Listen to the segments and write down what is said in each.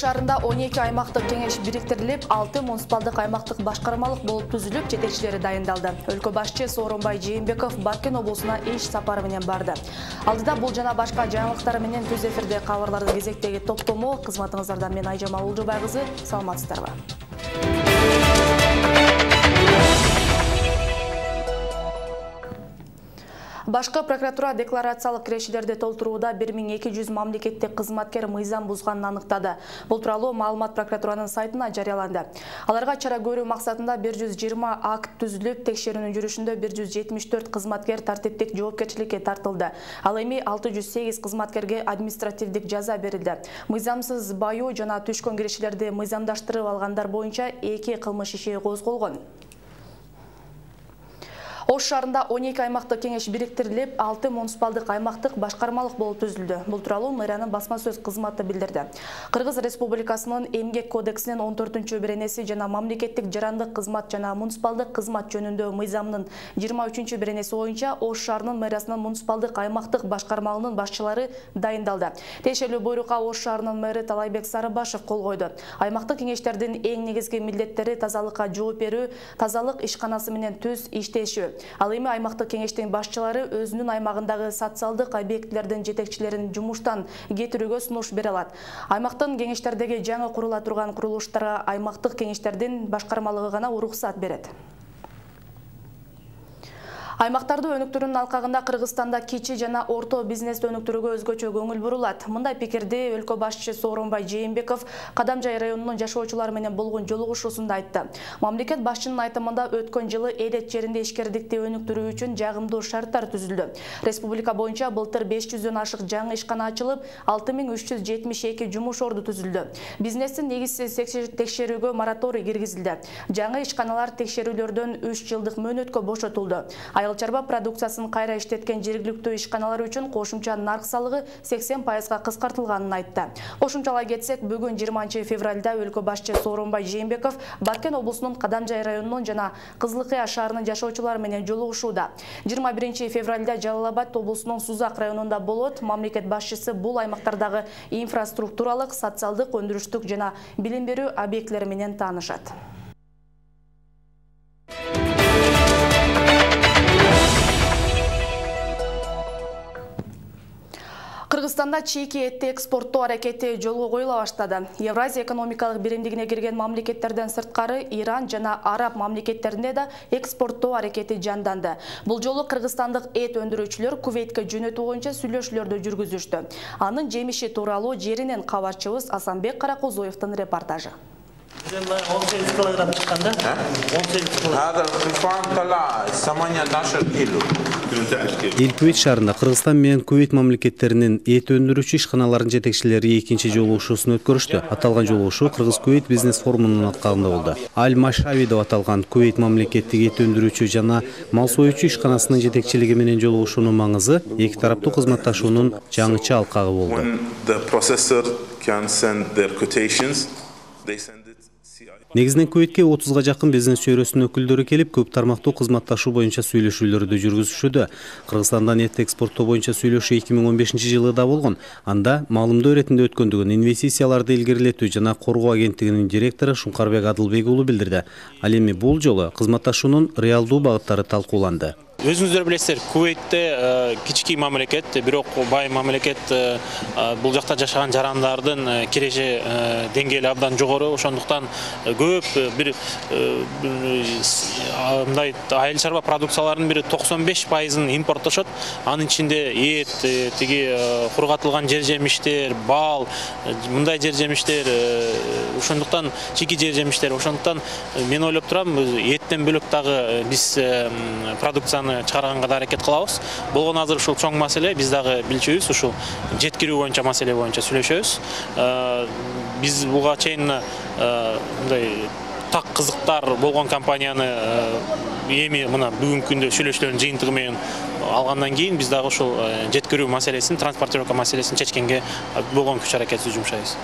шаарында 12 аймактык кеңеш бириктирилип, 6 муниципалдык аймактык башкармалык болуп түзүлүп, жетекчилери дайындалды. Өлкө башчы Сооронбай Жээнбеков Баткен облусуна иш сапары менен барды. Алдыда бул жана башка жаңылыктар менен түз эфирде кабарлардын кезектеги топтому. Кызматыңыздардан мен Айжамал Улжубай кызы. Саламатсыздарбы? Башкы прокуратура декларациялык кирешилерди толтурууда 1200 мамлекеттик кызматкер мыйзам бузганын аныктады. Бул тууралуу маалымат прокуратуранын сайтына жарыяланды. Аларга чара көрүү максатында 120 акт түзүлүп, текшерүүнүн жүрүшүндө 174 кызматкер тартиптик жоопкерчиликке тартылды. Ал эми 608 кызматкерге административдик жаза берилди. Мыйзамсыз баюу жана түшкөн кирешилерди мыйзамдаштырып алгандар боюнча 2 кылмыш иши козголгон. Ош шаарында 12 аймактык кеңеш бириктирилип, 6 муниципалдык аймактык башкармалык болуп түзүлдү. Бул тууралуу мэриянын басма сөз кызматы билдирди. Кыргыз Республикасынын Эмгек кодексинин 14-беренеси жана мамлекеттик жарандык кызмат жана муниципалдык кызмат жөнүндө мыйзамынын 23-беренеси боюнча Ош шаарынын мэриясынын муниципалдык аймактык башкармалынын башчылары дайындалды. Тиешелүү буйрукка Ош шаарынын мэри Талайбек Сарыбашев кол койду. Аймактык кеңештердин эң негизги милдеттери тазалыкка жооп берүү, тазалык ишканасы менен түз иштешүү. Ал эми аймактык кеңештин башчылары өзүнүн аймагындагы социалдык объектилердин жетекчилерин жумуштан кетирүүгө сунуш бере алат. Аймактын кеңештердеги жаңы курула турган курулуштарга аймактык кеңештердин башкармалыгы гана уруксат берет. Аймактарды өнүктүрүүнүн алкагында Кыргызстанда кичи жана орто бизнести өнүктүрүүгө өзгөчө көңүл бурулат. Мындай пикирди өлкө башчысы Сооронбай Жээнбеков Кадамжай районунун жашоочулары менен болгон жолугушуусунда айтты. Мамлекет башчынын айтымында өткөн жылы элет жеринде ишкердикти өнүктүрүү үчүн жагымдуу шарттар түзүлдү. Республика боюнча былтыр 500дөн ашык жаңы ишкана ачылып, 6372 жумуш орду түзүлдү. Бизнестин негизсиз текшерүүгө мораторий киргизилди. Жаңы ишканалар текшерүүлөрдөн 3 жылдык мөөнөткө бошотулду. Чарба продукциясын кайра иштеткен жергиликтүү ишканалар үчүн кошумча нарк салыгы 80%га кыскартылганын айтты. Кошумчалай кетсек, бүгүн 20 февралда өлкө башчы Сооронбай Жээнбеков Баткен облусунун Кадамжай районунун жана Кызылкыя шаарынын жашоочулары менен жолугушууда. 21 февралда Жалал-Абад облусунун Сузак районунда болот. Мамлекет башчысы бул аймактардагы инфраструктуралык, социалдык, өндүрүштүк жана билим берүү объектилери менен таанышат. Кыргызстанда чийки этти экспорттоо аракети жолго коюла баштады. Евразия экономикалык биримдигине кирген мамлекеттерден сырткары Иран жана Араб мамлекеттеринде да экспорттоо аракети жанданды. Бул жолу кыргызстандык эт өндүрүүчүлөр Кувейтке жөнөтүү боюнча сүйлөшүүлөрдү жүргүзүштү. Анын жемиши тууралуу жеринен кабарчыбыз Асанбек Каракузоевдун репортажы. 18 килограмм чыкканда? 18 килограмм. Эл Кувейт шаарында Кыргызстан менен Кувейт мамлекеттеринин эт өндүрүүчү ишканаларынын жетекчилери экинчи жолугушуусун өткөрүштү. Аталган жолугушуу Кыргыз-Кувейт бизнес форумунун аткарында болду. Аль-Машави деп аталган Кувейт мамлекеттик эт өндүрүүчү жана мал союучу ишканасынын жетекчилиги менен жолугушуунун маңызы эки тараптуу кызматташуунун жаңыча алкагы болду. Негизинен Кувейтке 30га жакын бизнес чөйрөсүнүн өкүлдөрү келип, көп тармактуу кызматташуу боюнча сүйлөшүүлөрдү жүргүзүшүүдө. Кыргызстандан эт экспорттоо боюнча сүйлөшүү 2015 да болгон. Анда маалымдоо иретинде өткөндүгүн инвестицияларды илгерилетүү жана коргоо агенттигинин директору Шуңкарбек Адылбек уулу билдирди. Ал эми бул жолу кызматташуунун реалдуу багыттары талкууланды. Өзүңүздөр билесиздер, Кувейтте кички мамлекет, бирок бай мамлекет, бул жакта жашаган жарандардын киреше деңгээли абдан жогору, ошондуктан көп бир мындай айыл чарба продукцияларынын бири 95%-ын импорттошот. Анын ичинде эт, тиги кургатылган жер жемиштер, бал, мындай жер жемиштер, ошондуктан чийки жер жемиштер, ошондуктан мен ойлоп турам, эттен бөлөк дагы биз продукцияны чыгарганга да аракет кылабыз. Болгон азыр ушул чоң маселе, биз дагы билчүбүз, ушул жеткирүү боюнча маселе боюнча сүйлөшөбүз. Биз буга чейин мындай так кызыктар болгон компанияны эми мына бүгүнкү күндө сүйлөшүүлөрдүн жыйынтыгы менен алгандан кийин биз дагы ушул жеткирүү маселесин, транспортировка маселесин чечкенге болгон күч аракетибизди жумшайбыз.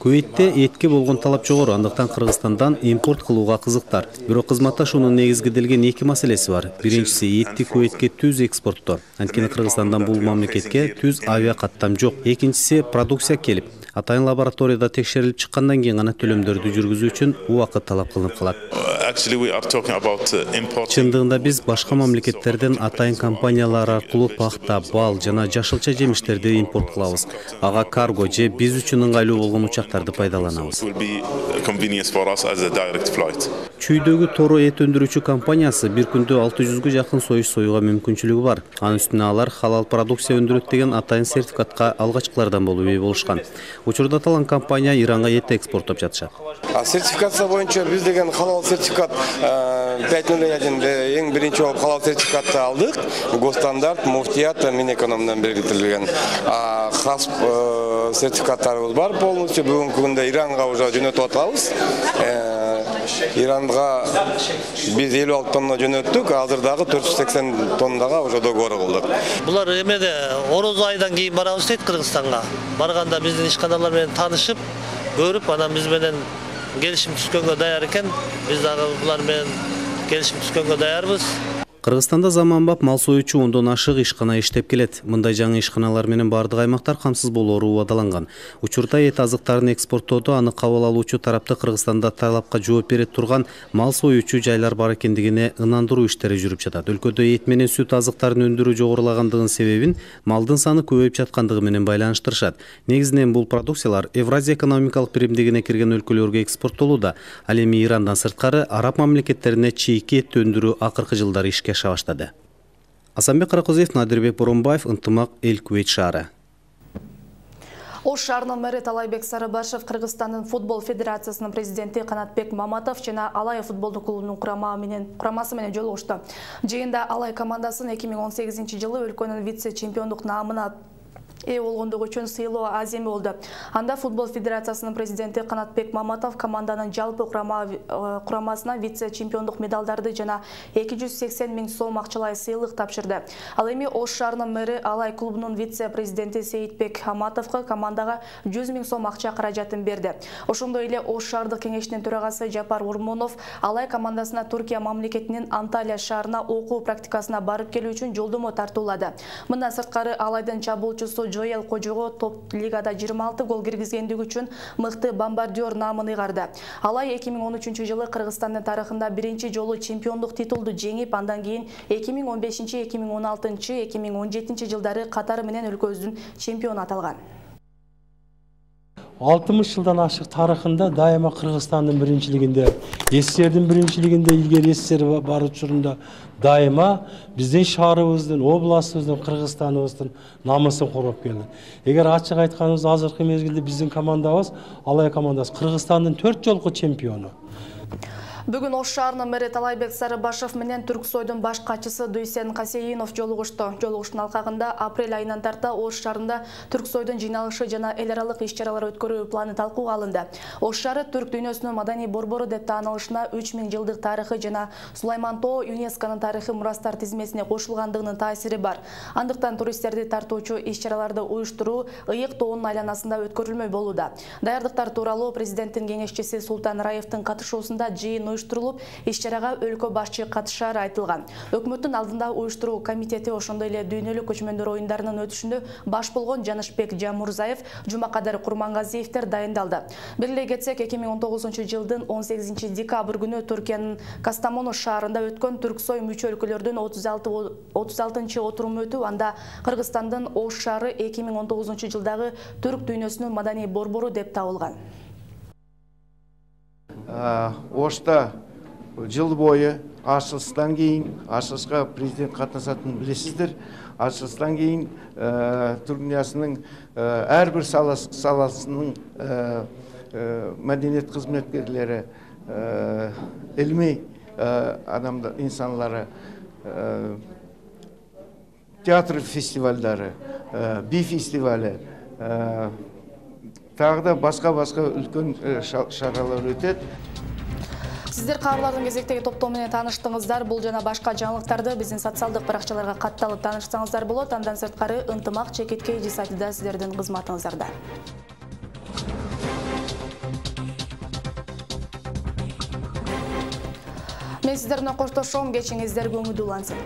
Кувейтте этке болгон талап жогору, андыктан Кыргызстандан импорт кылууга кызыктар. Бирок кызматташуунун негизгиделген эки маселеси бар. Биринчиси этти Кувейтке түз экспорттоо. Анткени Кыргызстандан бул мамлекетке түз авиа каттам жок. Экинчиси продукция келип, атайын лабораторияда текшерилип чыккандан кийин гана төлөмдөрдү жүргүзүү үчүн убакыт талап кылынып калат. Чындыгында биз башка мамлекеттерден атайын компаниялар аркылуу пахта, бал жана жашылча жемиштерди импорт кылабыз. Ага карго же биз үчүн ыңгайлуу болгон учактарды пайдаланабыз. Чүйдөгү Торо эт өндүрүүчү компаниясы бир күндө 600-гө жакын союш союуга мүмкүнчүлүгү бар. Анын үстүнө алар халал продукция өндүрөт деген атайын сертификатка алгачкылардан болуп ээ болушкан. Учурда аталган компания Иранга эт экспорттоп жатышат. Сертификация боюнча биз деген халал сертификат 5.01 эң биринчи болуп халал сертификатты алдык. Госстандарт, муфтият, Минэкономдон бергитилген. Хас сертификаттарыбыз бар полностью. Бүгүнкү күндө Иранга уже жөнөтүп атабыз. Иранга биз 56 тонна жөнөттүк, азырдагы 480 тоннага уже договор кылдык. Булар эмеде Ороз айдан кийин барабыз дейт Кыргызстанга. Барганда биздин ишканалар менен таанышып, көрүп, анан биз менен келишим түзгөнгө даяр экен. Биз дагы булар менен келишим түзгөнгө даярбыз. Кыргызстанда заманбап мал союучу 10дон ашык ишкана иштеп келет. Мындай жаңы ишканалар менен бардык аймактар камсыз болоору убадаланган. Учурда эт азыктарын экспорттоодо аны кабыл алуучу тарапты Кыргызстанда талапка жооп бере турган мал союучу жайлар бар экендигине ынандыруу иштери жүрүп жатат. Өлкөдө эт менен сүт азыктарын өндүрүү жогорулагандыгынын себебин малдын саны көбөйүп жаткандыгы менен байланыштырышат. Негизинен бул продукциялар Евразия экономикалык биримдигине кирген өлкөлөргө экспорттолууда. Ал эми Ирандан сырткары араб мамлекеттерине чийки эт өндүрүү акыркы жылдары ишке баштады. Асанбек Каракозиев, Надирбек Боронбаев, Ынтымак, Эл Кувейт шаары. Ош шаарынын мэри Талайбек Сарыбашев Кыргызстандын футбол федерациясынын президенти Канатбек Маматов жана Алай футболдук клубунун курамасы менен жолугушту. Жыйында Алай командасын 2018-жылы өлкөнүн вице-чемпиондук наамына болгондугу үчүн сыйлоо аземи болду. Анда футбол федерациясынын президенти Канатбек Маматов команданын жалпы курамасына вице-чемпиондук медалдарды жана 280 000 сом акчалай сыйлык тапшырды. Ал эми Ош шаарынын мэри Алай клубунун вице-президенти Сейитбек Хаматовго командага 100 000 сом акча каражатын берди. Ошондой эле Ош шаардык кеңешинин төрагасы Жапар Урмонов Алай командасына Туркия мамлекетинин Анталия шаарына окуу практикасына барып келүү үчүн жолдомо тартуулады. Мындан сырткары Алайдын чабуулчусу Жоэл Кожого топ лигада 26 гол киргизгендиги үчүн мыкты бомбардер наамын ыйгарды. Алай 2013-жылы Кыргызстандын тарыхында биринчи жолу чемпиондук титулду жеңип, андан кийин 2015, 2016, 2017 жылдары катары менен өлкөбүздүн чемпиону аталган. 60 жылдан ашык тарыхында дайыма Кыргызстандын биринчилигинде, СССРдин биринчилигинде илгери СССР бар учурунда дайыма биздин шаарыбыздын, областыбыздын, Кыргызстаныбыздын намысын коргоп келди. Эгер ачык айтканыбыз азыркы мезгилде биздин командабыз, Алай командасы Кыргызстандын 4 жолку чемпиону. Бүгүн Ош шаарынын мэри Талайбек Сарыбашев менен Түрксойдун баш катчысы Дүйсен Касейинов жолугушту. Жолугуштун алкагында апрель айынан тарта Ош шаарында Түрксойдун жыйналышы жана эл аралык иш-чаралар өткөрүү планы талкууга алынды. Ош шаары түрк дүйнөсүнүн маданий борбору деп таанылышына 3000 жылдык тарыхы жана Сулайман Тоо ЮНЕСКОнун тарыхый мурастар тизмесине кошулгандыгынын таасири бар. Андыктан туристтерди тартуучу иш-чараларды уюштуруу Ыйык тоонун айланасында өткөрүлмөй болууда. Даярдыктар тууралуу президенттин кеңешчиси Султан Раевдин катышуусунда жыйын уюштурулуп, иш-чарага өлкө башчы катышаары айтылган. Өкмөттүн алдында уюштуруу комитети ошондой эле дүйнөлүк көчмөндөр оюндарынын өтүшүндө баш болгон Жанышбек Жамурзаев, Жумакадыр Курмангазиевдер дайындалды. Бир эле кетсек, 2019-жылдын 18 декабрь күнү Түркиянын Кастамону шаарында өткөн Түрксой мүчө өлкөлөрдүн 36 отуруму өтүп, анда Кыргызстандын Ош шаары 2019-жылдагы түрк дүйнөсүнүн маданий борбору деп табылган. Ошта жыл бойы ашылыштан кейін, ашылышқа президент қатнасатынын білесіздер. Ашылыштан кейін түрк дүниясының әрбір саласының мәдениет қызметкерлері, илми адамдар, инсанлары, театр фестивальдары, би фестивалі, тағы да басқа үлкен шаралар өтеді. Сиздер кабарлардын кезектеги топтоо менен тааныштыңыздар. Бул жана башка жаңылыктарды биздин социалдык баракчаларга катталып таанышсаңыздар болот. Андан сырткары Ынтымак чекиткей сайтында сиздердин кызматыңыздарда. Мен сіздеріне қоштошуым, кечиңиздер көңүл улансын.